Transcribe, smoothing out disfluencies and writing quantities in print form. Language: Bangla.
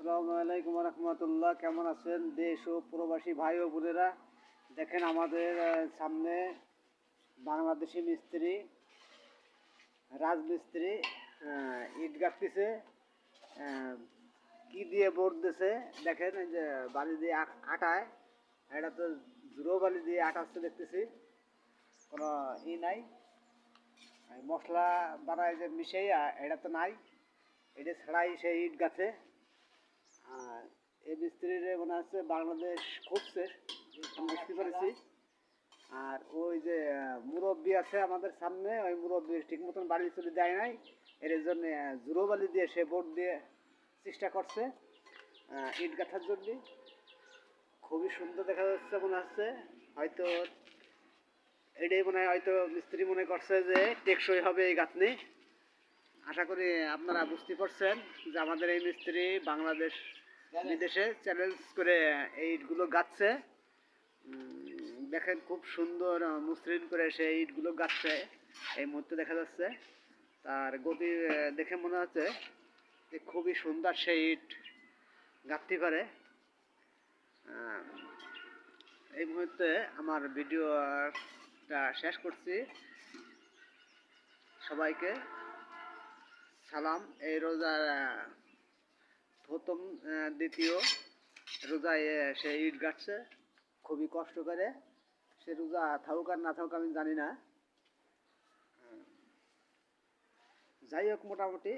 আসসালামু আলাইকুম রহমতুল্লাহ। কেমন আছেন দেশ ও প্রবাসী ভাই ও বোনেরা? দেখেন আমাদের সামনে বাংলাদেশি মিস্ত্রি, রাজমিস্ত্রি ইট গাঁথতেছে। কি দিয়ে বোর্ড দিছে দেখেন, এই যে বালি দিয়ে আটায়, এটা তো জুড়ো বালি দিয়ে আটাচ্ছে দেখতেছি, কোনো নাই। মশলা বানায় যে মিশাই, এটা তো নাই, এটা ছাড়াই সে ইট গাছে। আর এই মিস্ত্রির মনে হচ্ছে বাংলাদেশ খুঁজছে, বুঝতে পেরেছি। আর ওই যে মুরব্বী আছে আমাদের সামনে, ওই মুরব্বী ঠিক মতন বালি চলে দেয় নাই, এর জন্য জুড়ো বালি দিয়ে সে বোর্ড দিয়ে চেষ্টা করছে ইট গাঁথার জন্য। খুবই সুন্দর দেখা যাচ্ছে মনে হচ্ছে। হয়তো এটাই মনে হয়, হয়তো মিস্ত্রি মনে করছে যে টেকসই হবে এই গাঁথনি। আশা করি আপনারা বুঝতে পারছেন যে আমাদের এই মিস্ত্রি বাংলাদেশ বিদেশে চ্যালেঞ্জ করে এই ইটগুলো গাঁথছে। দেখেন খুব সুন্দর মসৃণ করে সে ইটগুলো গাঁথছে, এই মুহূর্তে দেখা যাচ্ছে। তার গতি দেখে মনে হচ্ছে যে খুবই সুন্দর সে ইট গাঁথতে পারে। এই মুহূর্তে আমার ভিডিওটা শেষ করছি। সবাইকে সালাম। এই রোজার প্রথম দ্বিতীয় রোজায় সে ইট গাঁথছে খুবই কষ্ট করে। সে রোজা থাকুক আর না থাকুক আমি জানি না। যাই হোক, মোটামুটি